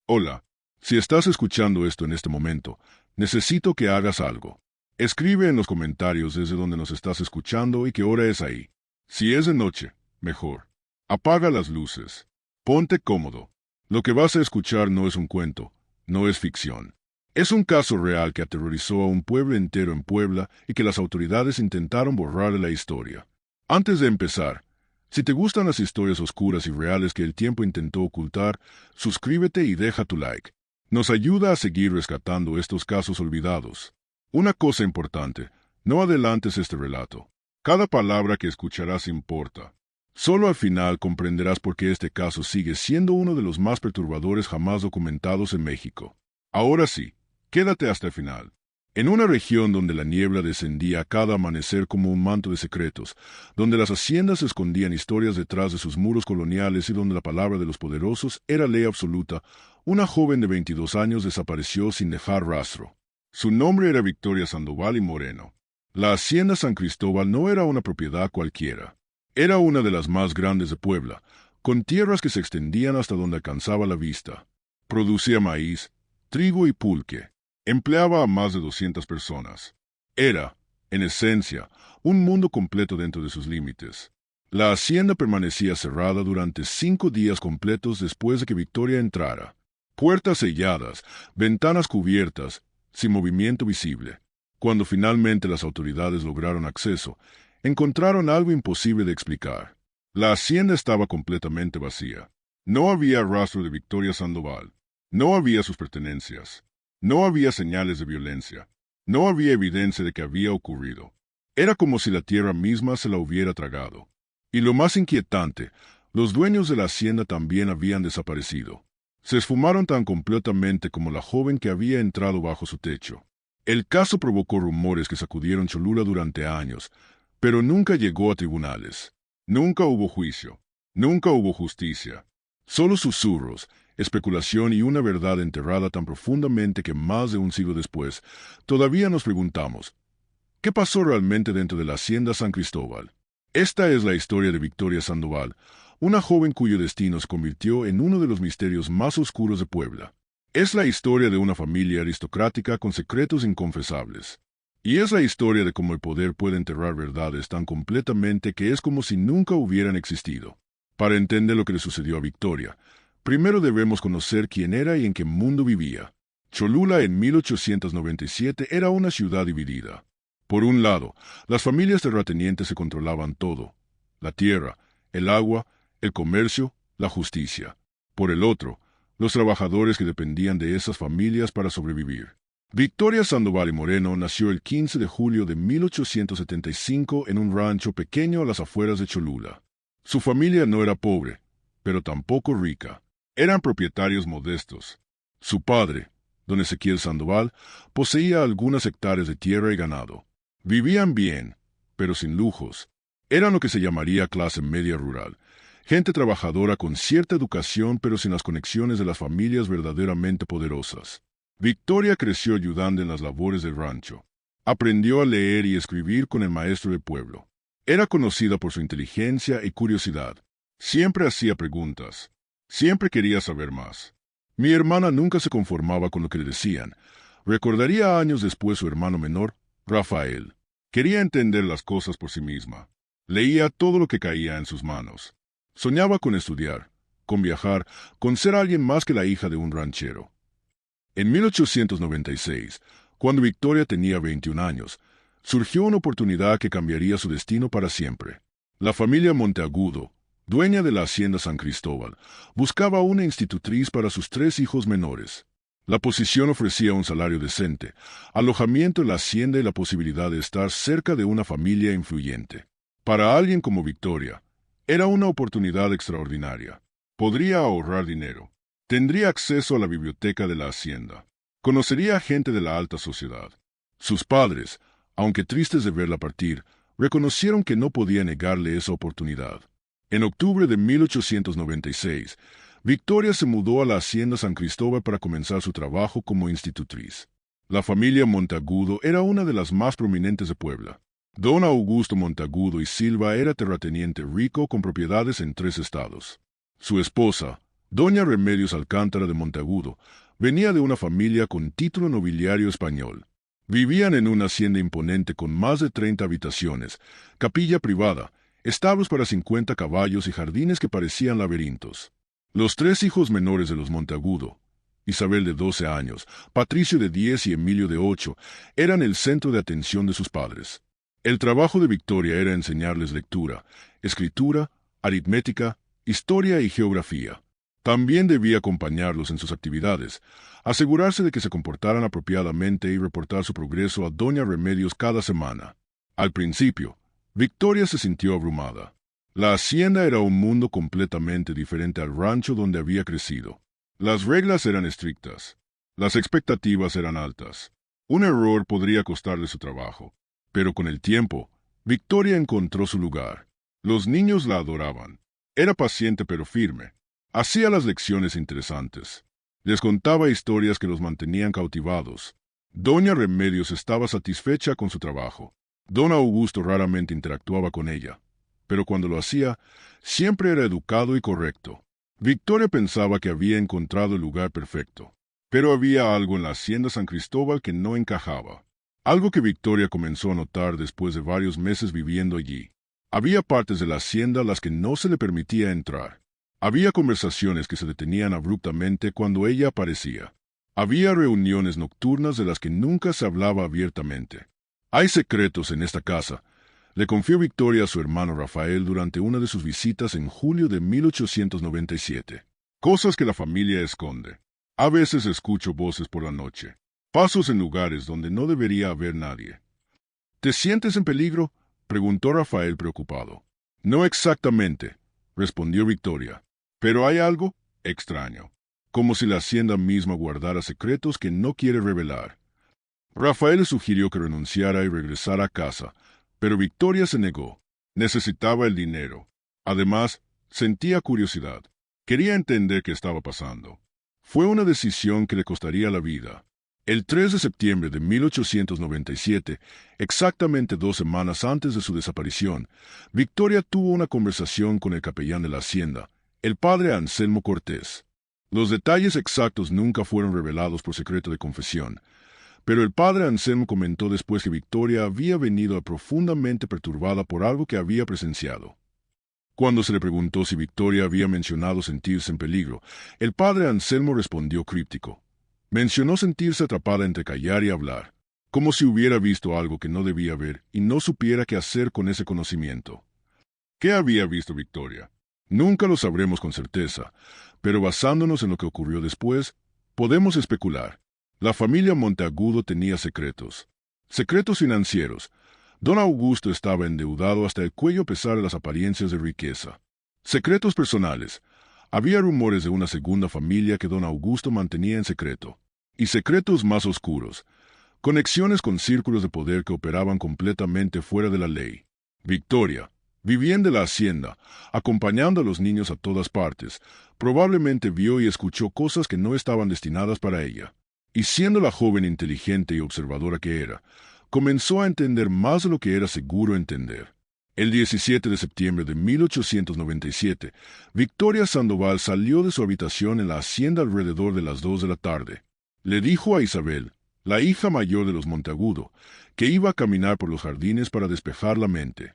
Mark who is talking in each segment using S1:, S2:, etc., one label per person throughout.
S1: Hola, si estás escuchando esto en este momento, necesito que hagas algo. Escribe en los comentarios desde donde nos estás escuchando y qué hora es ahí. Si es de noche, mejor. Apaga las luces. Ponte cómodo. Lo que vas a escuchar no es un cuento, no es ficción. Es un caso real que aterrorizó a un pueblo entero en Puebla y que las autoridades intentaron borrar de la historia. Antes de empezar, si te gustan las historias oscuras y reales que el tiempo intentó ocultar, suscríbete y deja tu like. Nos ayuda a seguir rescatando estos casos olvidados. Una cosa importante, no adelantes este relato. Cada palabra que escucharás importa. Solo al final comprenderás por qué este caso sigue siendo uno de los más perturbadores jamás documentados en México. Ahora sí, quédate hasta el final. En una región donde la niebla descendía a cada amanecer como un manto de secretos, donde las haciendas escondían historias detrás de sus muros coloniales y donde la palabra de los poderosos era ley absoluta, una joven de 22 años desapareció sin dejar rastro. Su nombre era Victoria Sandoval y Moreno. La hacienda San Cristóbal no era una propiedad cualquiera. Era una de las más grandes de Puebla, con tierras que se extendían hasta donde alcanzaba la vista. Producía maíz, trigo y pulque. Empleaba a más de 200 personas. Era, en esencia, un mundo completo dentro de sus límites. La hacienda permanecía cerrada durante 5 días completos después de que Victoria entrara. Puertas selladas, ventanas cubiertas, sin movimiento visible. Cuando finalmente las autoridades lograron acceso, encontraron algo imposible de explicar. La hacienda estaba completamente vacía. No había rastro de Victoria Sandoval. No había sus pertenencias. No había señales de violencia. No había evidencia de que había ocurrido. Era como si la tierra misma se la hubiera tragado. Y lo más inquietante, los dueños de la hacienda también habían desaparecido. Se esfumaron tan completamente como la joven que había entrado bajo su techo. El caso provocó rumores que sacudieron Cholula durante años, pero nunca llegó a tribunales. Nunca hubo juicio. Nunca hubo justicia. Solo susurros, especulación y una verdad enterrada tan profundamente que más de un siglo después, todavía nos preguntamos, ¿qué pasó realmente dentro de la hacienda San Cristóbal? Esta es la historia de Victoria Sandoval, una joven cuyo destino se convirtió en uno de los misterios más oscuros de Puebla. Es la historia de una familia aristocrática con secretos inconfesables. Y es la historia de cómo el poder puede enterrar verdades tan completamente que es como si nunca hubieran existido. Para entender lo que le sucedió a Victoria, primero debemos conocer quién era y en qué mundo vivía. Cholula en 1897 era una ciudad dividida. Por un lado, las familias terratenientes se controlaban todo: la tierra, el agua, el comercio, la justicia. Por el otro, los trabajadores que dependían de esas familias para sobrevivir. Victoria Sandoval y Moreno nació el 15 de julio de 1875 en un rancho pequeño a las afueras de Cholula. Su familia no era pobre, pero tampoco rica. Eran propietarios modestos. Su padre, don Ezequiel Sandoval, poseía algunas hectáreas de tierra y ganado. Vivían bien, pero sin lujos. Eran lo que se llamaría clase media rural, gente trabajadora con cierta educación pero sin las conexiones de las familias verdaderamente poderosas. Victoria creció ayudando en las labores del rancho. Aprendió a leer y escribir con el maestro del pueblo. Era conocida por su inteligencia y curiosidad. Siempre hacía preguntas. Siempre quería saber más. Mi hermana nunca se conformaba con lo que le decían. Recordaría años después su hermano menor, Rafael. Quería entender las cosas por sí misma. Leía todo lo que caía en sus manos. Soñaba con estudiar, con viajar, con ser alguien más que la hija de un ranchero. En 1896, cuando Victoria tenía 21 años, surgió una oportunidad que cambiaría su destino para siempre. La familia Monteagudo, dueña de la hacienda San Cristóbal, buscaba una institutriz para sus 3 hijos menores. La posición ofrecía un salario decente, alojamiento en la hacienda y la posibilidad de estar cerca de una familia influyente. Para alguien como Victoria, era una oportunidad extraordinaria. Podría ahorrar dinero. Tendría acceso a la biblioteca de la hacienda. Conocería a gente de la alta sociedad. Sus padres, aunque tristes de verla partir, reconocieron que no podía negarle esa oportunidad. En octubre de 1896, Victoria se mudó a la hacienda San Cristóbal para comenzar su trabajo como institutriz. La familia Monteagudo era una de las más prominentes de Puebla. Don Augusto Monteagudo y Silva era terrateniente rico con propiedades en 3 estados. Su esposa, Doña Remedios Alcántara de Monteagudo venía de una familia con título nobiliario español. Vivían en una hacienda imponente con más de 30 habitaciones, capilla privada, establos para 50 caballos y jardines que parecían laberintos. Los tres hijos menores de los Monteagudo, Isabel de 12 años, Patricio de 10 y Emilio de 8, eran el centro de atención de sus padres. El trabajo de Victoria era enseñarles lectura, escritura, aritmética, historia y geografía. También debía acompañarlos en sus actividades, asegurarse de que se comportaran apropiadamente y reportar su progreso a Doña Remedios cada semana. Al principio, Victoria se sintió abrumada. La hacienda era un mundo completamente diferente al rancho donde había crecido. Las reglas eran estrictas. Las expectativas eran altas. Un error podría costarle su trabajo. Pero con el tiempo, Victoria encontró su lugar. Los niños la adoraban. Era paciente pero firme. Hacía las lecciones interesantes. Les contaba historias que los mantenían cautivados. Doña Remedios estaba satisfecha con su trabajo. Don Augusto raramente interactuaba con ella, pero cuando lo hacía, siempre era educado y correcto. Victoria pensaba que había encontrado el lugar perfecto, pero había algo en la hacienda San Cristóbal que no encajaba. Algo que Victoria comenzó a notar después de varios meses viviendo allí. Había partes de la hacienda a las que no se le permitía entrar. Había conversaciones que se detenían abruptamente cuando ella aparecía. Había reuniones nocturnas de las que nunca se hablaba abiertamente. Hay secretos en esta casa, le confió Victoria a su hermano Rafael durante una de sus visitas en julio de 1897. Cosas que la familia esconde. A veces escucho voces por la noche. Pasos en lugares donde no debería haber nadie. ¿Te sientes en peligro?, preguntó Rafael preocupado. No exactamente, respondió Victoria. Pero hay algo extraño, como si la hacienda misma guardara secretos que no quiere revelar. Rafael le sugirió que renunciara y regresara a casa, pero Victoria se negó. Necesitaba el dinero. Además, sentía curiosidad. Quería entender qué estaba pasando. Fue una decisión que le costaría la vida. El 3 de septiembre de 1897, exactamente 2 semanas antes de su desaparición, Victoria tuvo una conversación con el capellán de la hacienda, el padre Anselmo Cortés. Los detalles exactos nunca fueron revelados por secreto de confesión, pero el padre Anselmo comentó después que Victoria había venido profundamente perturbada por algo que había presenciado. Cuando se le preguntó si Victoria había mencionado sentirse en peligro, el padre Anselmo respondió críptico. Mencionó sentirse atrapada entre callar y hablar, como si hubiera visto algo que no debía ver y no supiera qué hacer con ese conocimiento. ¿Qué había visto Victoria? Nunca lo sabremos con certeza, pero basándonos en lo que ocurrió después, podemos especular. La familia Monteagudo tenía secretos. Secretos financieros. Don Augusto estaba endeudado hasta el cuello a pesar de las apariencias de riqueza. Secretos personales. Había rumores de una segunda familia que don Augusto mantenía en secreto. Y secretos más oscuros. Conexiones con círculos de poder que operaban completamente fuera de la ley. Victoria, viviendo en la hacienda, acompañando a los niños a todas partes, probablemente vio y escuchó cosas que no estaban destinadas para ella. Y siendo la joven inteligente y observadora que era, comenzó a entender más de lo que era seguro entender. El 17 de septiembre de 1897, Victoria Sandoval salió de su habitación en la hacienda alrededor de las 2 de la tarde. Le dijo a Isabel, la hija mayor de los Monteagudo, que iba a caminar por los jardines para despejar la mente.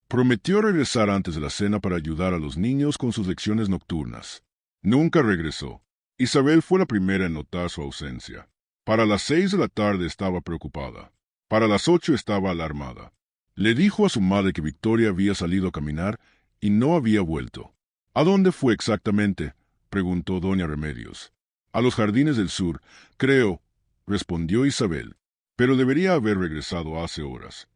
S1: Prometió regresar antes de la cena para ayudar a los niños con sus lecciones nocturnas. Nunca regresó. Isabel fue la primera en notar su ausencia. Para las 6 de la tarde estaba preocupada. Para las 8 estaba alarmada. Le dijo a su madre que Victoria había salido a caminar y no había vuelto. ¿A dónde fue exactamente?, preguntó doña Remedios. A los jardines del sur, creo, respondió Isabel, pero debería haber regresado hace horas.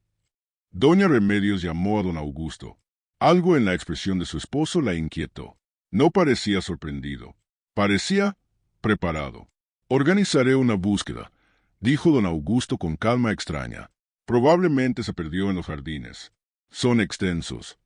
S1: Doña Remedios llamó a don Augusto. Algo en la expresión de su esposo la inquietó. No parecía sorprendido. Parecía preparado. Organizaré una búsqueda, dijo don Augusto con calma extraña. Probablemente se perdió en los jardines. Son extensos.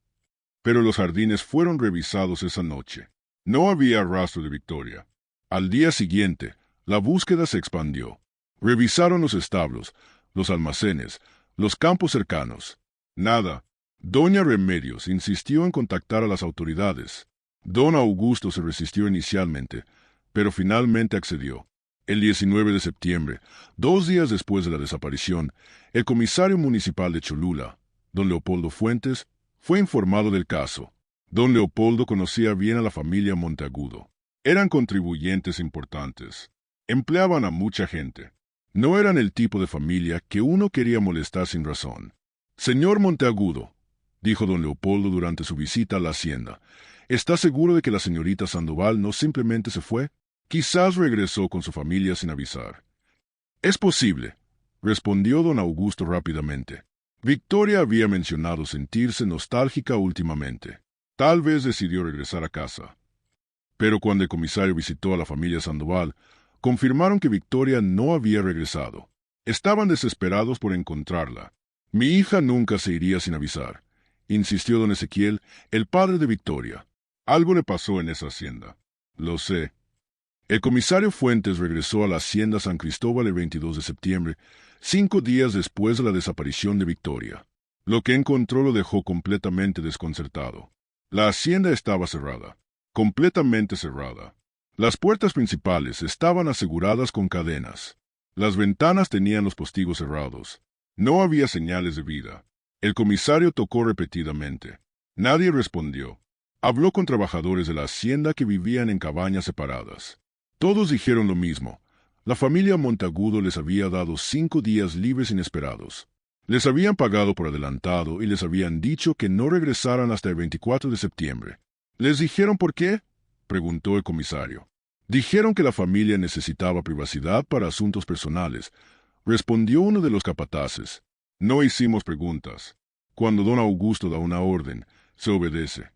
S1: Pero los jardines fueron revisados esa noche. No había rastro de Victoria. Al día siguiente, la búsqueda se expandió. Revisaron los establos, los almacenes, los campos cercanos. Nada. Doña Remedios insistió en contactar a las autoridades. Don Augusto se resistió inicialmente, pero finalmente accedió. El 19 de septiembre, 2 días después de la desaparición, el comisario municipal de Cholula, don Leopoldo Fuentes, fue informado del caso. Don Leopoldo conocía bien a la familia Monteagudo. Eran contribuyentes importantes. Empleaban a mucha gente. No eran el tipo de familia que uno quería molestar sin razón. Señor Monteagudo, dijo don Leopoldo durante su visita a la hacienda, ¿está seguro de que la señorita Sandoval no simplemente se fue? Quizás regresó con su familia sin avisar. Es posible, respondió don Augusto rápidamente. Victoria había mencionado sentirse nostálgica últimamente. Tal vez decidió regresar a casa. Pero cuando el comisario visitó a la familia Sandoval, confirmaron que Victoria no había regresado. Estaban desesperados por encontrarla. Mi hija nunca se iría sin avisar, insistió don Ezequiel, el padre de Victoria. Algo le pasó en esa hacienda. Lo sé. El comisario Fuentes regresó a la hacienda San Cristóbal el 22 de septiembre, 5 días después de la desaparición de Victoria. Lo que encontró lo dejó completamente desconcertado. La hacienda estaba cerrada, completamente cerrada. Las puertas principales estaban aseguradas con cadenas. Las ventanas tenían los postigos cerrados. No había señales de vida. El comisario tocó repetidamente. Nadie respondió. Habló con trabajadores de la hacienda que vivían en cabañas separadas. Todos dijeron lo mismo. La familia Monteagudo les había dado 5 días libres inesperados. Les habían pagado por adelantado y les habían dicho que no regresaran hasta el 24 de septiembre. ¿Les dijeron por qué?, preguntó el comisario. Dijeron que la familia necesitaba privacidad para asuntos personales, respondió uno de los capataces. No hicimos preguntas. Cuando don Augusto da una orden, se obedece.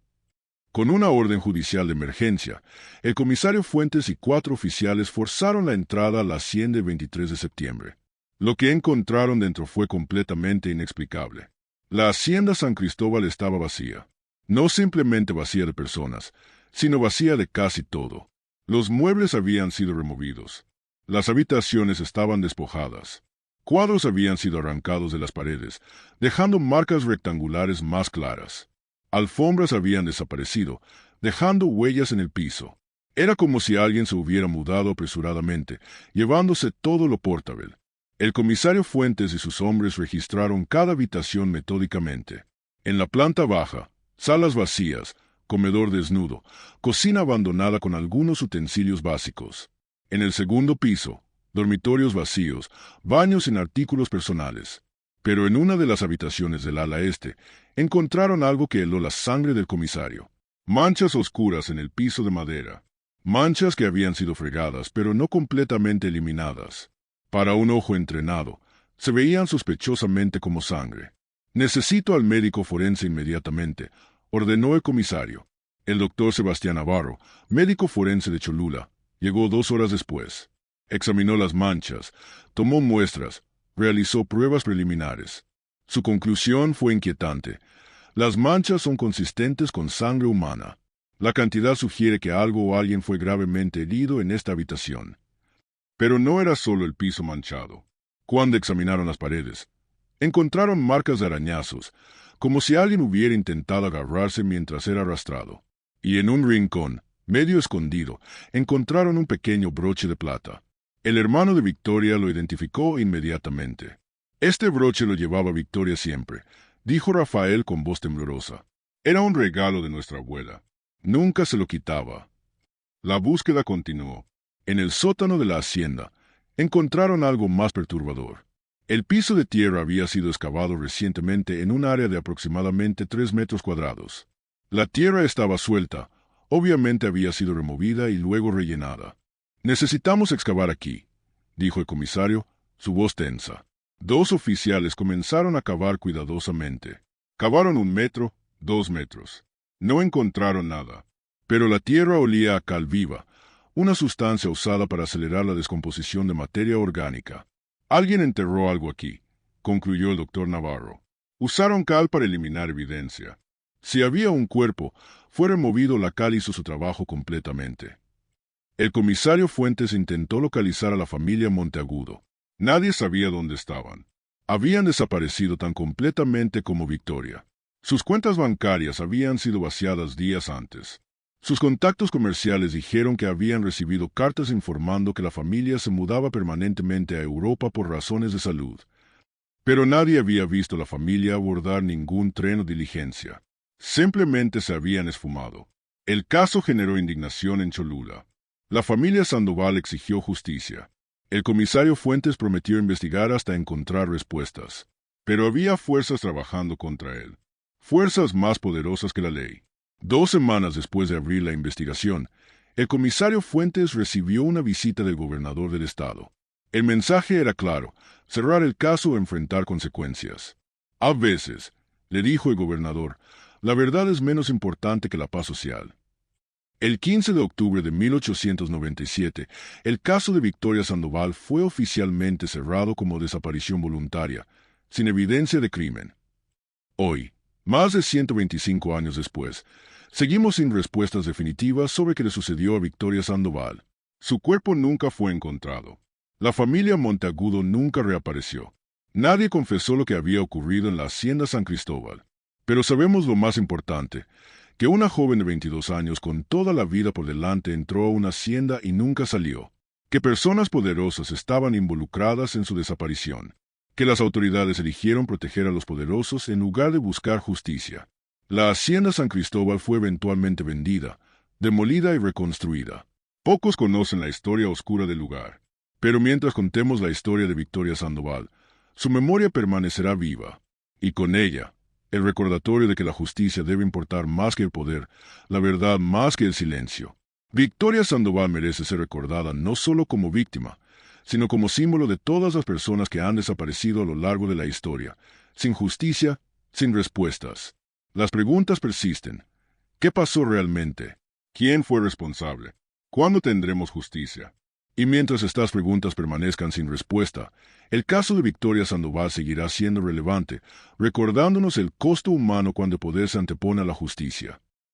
S1: Con una orden judicial de emergencia, el comisario Fuentes y 4 oficiales forzaron la entrada a la hacienda el 23 de septiembre. Lo que encontraron dentro fue completamente inexplicable. La hacienda San Cristóbal estaba vacía. No simplemente vacía de personas, sino vacía de casi todo. Los muebles habían sido removidos. Las habitaciones estaban despojadas. Cuadros habían sido arrancados de las paredes, dejando marcas rectangulares más claras. Alfombras habían desaparecido, dejando huellas en el piso. Era como si alguien se hubiera mudado apresuradamente, llevándose todo lo portátil. El comisario Fuentes y sus hombres registraron cada habitación metódicamente. En la planta baja, salas vacías, comedor desnudo, cocina abandonada con algunos utensilios básicos. En el segundo piso, dormitorios vacíos, baños sin artículos personales. Pero en una de las habitaciones del ala este, encontraron algo que heló la sangre del comisario. Manchas oscuras en el piso de madera. Manchas que habían sido fregadas, pero no completamente eliminadas. Para un ojo entrenado, se veían sospechosamente como sangre. Necesito al médico forense inmediatamente, ordenó el comisario. El doctor Sebastián Navarro, médico forense de Cholula, llegó 2 horas después. Examinó las manchas, tomó muestras, realizó pruebas preliminares. Su conclusión fue inquietante. Las manchas son consistentes con sangre humana. La cantidad sugiere que algo o alguien fue gravemente herido en esta habitación. Pero no era solo el piso manchado. Cuando examinaron las paredes, encontraron marcas de arañazos, como si alguien hubiera intentado agarrarse mientras era arrastrado. Y en un rincón, medio escondido, encontraron un pequeño broche de plata. El hermano de Victoria lo identificó inmediatamente. Este broche lo llevaba Victoria siempre, dijo Rafael con voz temblorosa. Era un regalo de nuestra abuela. Nunca se lo quitaba. La búsqueda continuó. En el sótano de la hacienda, encontraron algo más perturbador. El piso de tierra había sido excavado recientemente en un área de aproximadamente 3 metros cuadrados. La tierra estaba suelta, obviamente había sido removida y luego rellenada. Necesitamos excavar aquí, dijo el comisario, su voz tensa. 2 oficiales comenzaron a cavar cuidadosamente. Cavaron 1 metro, 2 metros. No encontraron nada, pero la tierra olía a cal viva, una sustancia usada para acelerar la descomposición de materia orgánica. Alguien enterró algo aquí, concluyó el doctor Navarro. Usaron cal para eliminar evidencia. Si había un cuerpo, fue removido, la cal hizo su trabajo completamente. El comisario Fuentes intentó localizar a la familia Monteagudo. Nadie sabía dónde estaban. Habían desaparecido tan completamente como Victoria. Sus cuentas bancarias habían sido vaciadas días antes. Sus contactos comerciales dijeron que habían recibido cartas informando que la familia se mudaba permanentemente a Europa por razones de salud. Pero nadie había visto a la familia abordar ningún tren o diligencia. Simplemente se habían esfumado. El caso generó indignación en Cholula. La familia Sandoval exigió justicia. El comisario Fuentes prometió investigar hasta encontrar respuestas. Pero había fuerzas trabajando contra él. Fuerzas más poderosas que la ley. 2 semanas después de abrir la investigación, el comisario Fuentes recibió una visita del gobernador del estado. El mensaje era claro: cerrar el caso o enfrentar consecuencias. A veces, le dijo el gobernador, la verdad es menos importante que la paz social. El 15 de octubre de 1897, el caso de Victoria Sandoval fue oficialmente cerrado como desaparición voluntaria, sin evidencia de crimen. Hoy, más de 125 años después, seguimos sin respuestas definitivas sobre qué le sucedió a Victoria Sandoval. Su cuerpo nunca fue encontrado. La familia Monteagudo nunca reapareció. Nadie confesó lo que había ocurrido en la hacienda San Cristóbal. Pero sabemos lo más importante, que una joven de 22 años con toda la vida por delante entró a una hacienda y nunca salió. Que personas poderosas estaban involucradas en su desaparición. Que las autoridades eligieron proteger a los poderosos en lugar de buscar justicia. La hacienda San Cristóbal fue eventualmente vendida, demolida y reconstruida. Pocos conocen la historia oscura del lugar. Pero mientras contemos la historia de Victoria Sandoval, su memoria permanecerá viva. Y con ella, el recordatorio de que la justicia debe importar más que el poder, la verdad más que el silencio. Victoria Sandoval merece ser recordada no solo como víctima, sino como símbolo de todas las personas que han desaparecido a lo largo de la historia, sin justicia, sin respuestas. Las preguntas persisten. ¿Qué pasó realmente? ¿Quién fue responsable? ¿Cuándo tendremos justicia? Y mientras estas preguntas permanezcan sin respuesta, el caso de Victoria Sandoval seguirá siendo relevante, recordándonos el costo humano cuando el poder se antepone a la justicia.